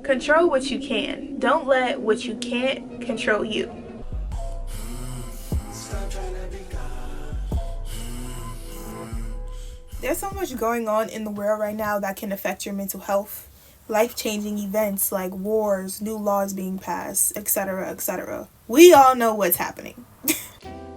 Control what you can. Don't let what you can't control you. There's so much going on in the world right now that can affect your mental health. Life-changing events like wars, new laws being passed, etc., etc. We all know what's happening.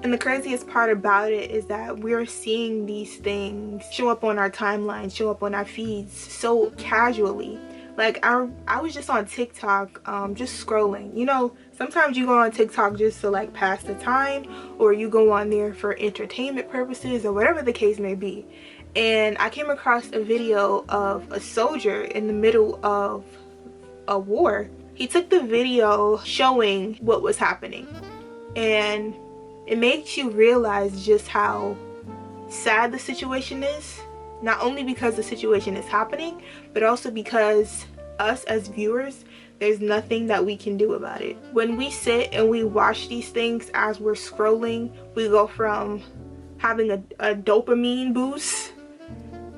And the craziest part about it is that we're seeing these things show up on our timeline, show up on our feeds so casually. Like I was just on TikTok, just scrolling. You know, sometimes you go on TikTok just to like pass the time, or you go on there for entertainment purposes, or whatever the case may be. And I came across a video of a soldier in the middle of a war. He took the video showing what was happening, and it makes you realize just how sad the situation is. Not only because the situation is happening, but also because us as viewers, there's nothing that we can do about it. When we sit and we watch these things as we're scrolling, we go from having a dopamine boost,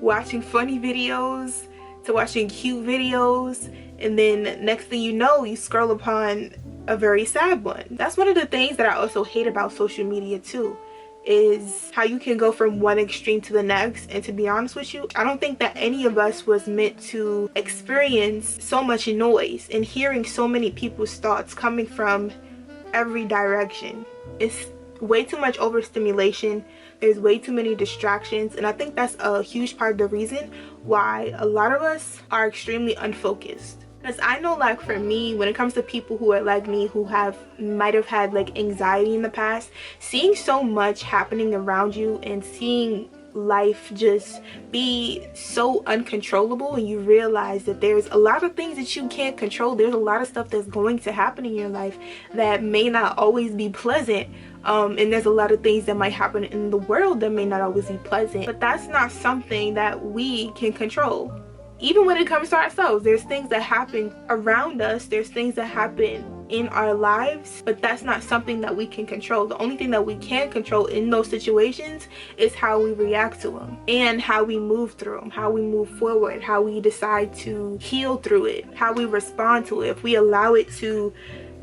watching funny videos, to watching cute videos, and then next thing you know, you scroll upon a very sad one. That's one of the things that I also hate about social media too, is how you can go from one extreme to the next. And to be honest with you, I don't think that any of us was meant to experience so much noise and hearing so many people's thoughts coming from every direction. It's way too much overstimulation. There's way too many distractions, and I think that's a huge part of the reason why a lot of us are extremely unfocused. Because I know, like, for me, when it comes to people who are like me, who might have had like anxiety in the past, seeing so much happening around you and seeing life just be so uncontrollable, and you realize that there's a lot of things that you can't control. There's a lot of stuff that's going to happen in your life that may not always be pleasant, and there's a lot of things that might happen in the world that may not always be pleasant, but that's not something that we can control. Even when it comes to ourselves, there's things that happen around us, there's things that happen in our lives, but that's not something that we can control. The only thing that we can control in those situations is how we react to them, and how we move through them, how we move forward, how we decide to heal through it, how we respond to it. If we allow it to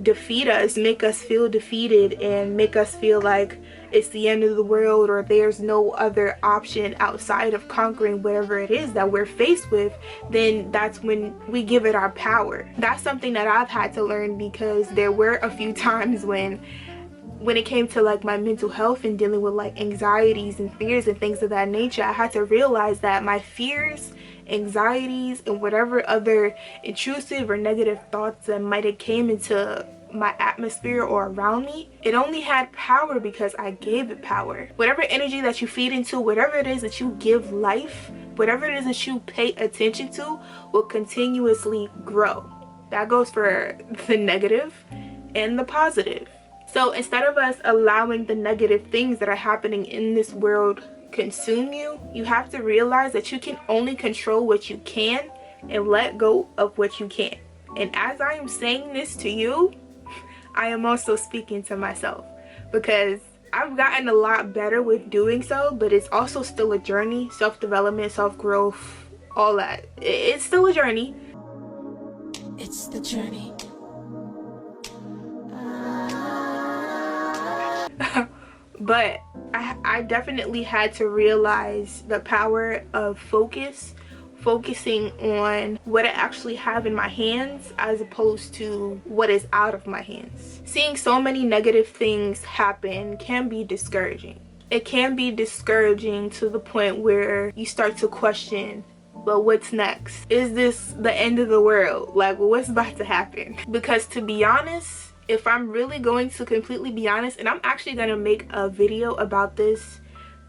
defeat us, make us feel defeated, and make us feel like it's the end of the world, or there's no other option outside of conquering whatever it is that we're faced with, then that's when we give it our power. That's something that I've had to learn, because there were a few times when it came to like my mental health and dealing with like anxieties and fears and things of that nature, I had to realize that my fears, anxieties, and whatever other intrusive or negative thoughts that might have came into my atmosphere or around me, it only had power because I gave it power. Whatever energy that you feed into, whatever it is that you give life, whatever it is that you pay attention to, will continuously grow. That goes for the negative and the positive. So instead of us allowing the negative things that are happening in this world consume you, you have to realize that you can only control what you can and let go of what you can't. And as I am saying this to you, I am also speaking to myself, because I've gotten a lot better with doing so, but it's also still a journey. Self-development, self-growth, all that. It's still a journey. It's the journey. But I definitely had to realize the power of focusing on what I actually have in my hands as opposed to what is out of my hands. Seeing so many negative things happen can be discouraging. It can be discouraging to the point where you start to question, well, what's next? Is this the end of the world? Like, what's about to happen? Because to be honest, if I'm really going to completely be honest, and I'm actually going to make a video about this,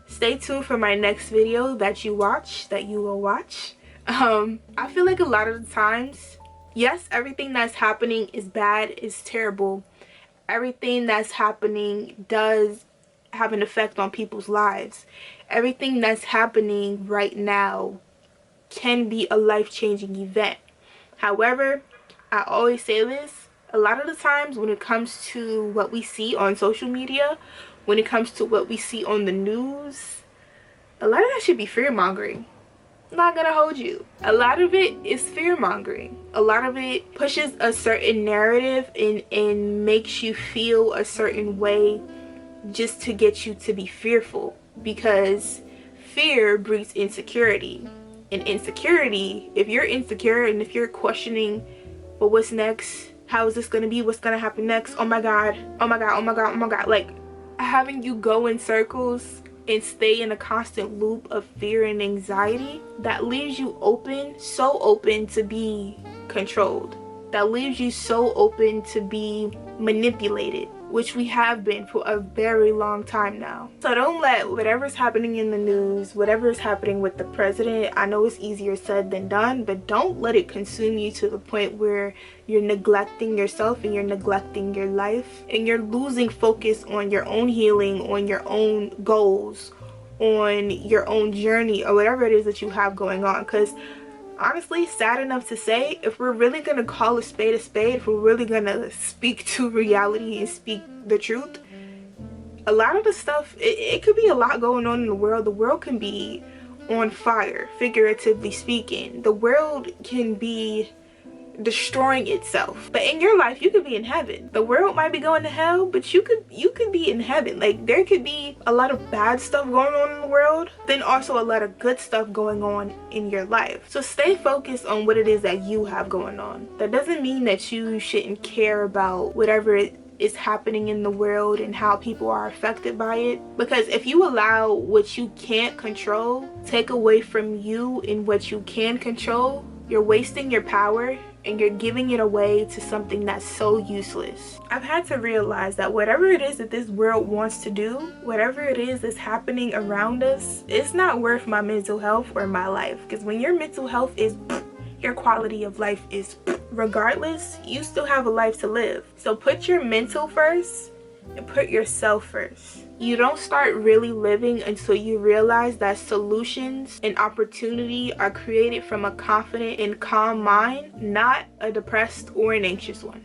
stay tuned for my next video that you will watch. I feel like a lot of the times, yes, everything that's happening is bad, is terrible. Everything that's happening does have an effect on people's lives. Everything that's happening right now can be a life-changing event. However, I always say this, a lot of the times when it comes to what we see on social media, when it comes to what we see on the news, a lot of that should be fear-mongering. Not gonna hold you. A lot of it is fear mongering. A lot of it pushes a certain narrative and makes you feel a certain way just to get you to be fearful, because fear breeds insecurity. And insecurity, if you're insecure and if you're questioning, well, what's next? How is this gonna be? What's gonna happen next? Oh my god, oh my god, oh my god, oh my god. Like, having you go in circles and stay in a constant loop of fear and anxiety, that leaves you open, so open to be controlled. That leaves you so open to be manipulated, which we have been for a very long time now. So don't let whatever's happening in the news, whatever is happening with the president, I know it's easier said than done, but don't let it consume you to the point where you're neglecting yourself and you're neglecting your life and you're losing focus on your own healing, on your own goals, on your own journey, or whatever it is that you have going on. Because honestly, sad enough to say, if we're really gonna call a spade, if we're really gonna speak to reality and speak the truth, a lot of the stuff, it could be a lot going on in the world. The world can be on fire, figuratively speaking. The world can be destroying itself, but in your life you could be in heaven. The world might be going to hell, but you could be in heaven. Like, there could be a lot of bad stuff going on in the world, then also a lot of good stuff going on in your life. So stay focused on what it is that you have going on. That doesn't mean that you shouldn't care about whatever is happening in the world and how people are affected by it, because if you allow what you can't control take away from you in what you can control, you're wasting your power and you're giving it away to something that's so useless. I've had to realize that whatever it is that this world wants to do, whatever it is that's happening around us, it's not worth my mental health or my life. Because when your mental health is your quality of life is regardless, you still have a life to live. So put your mental first and put yourself first. You don't start really living until you realize that solutions and opportunity are created from a confident and calm mind, not a depressed or an anxious one.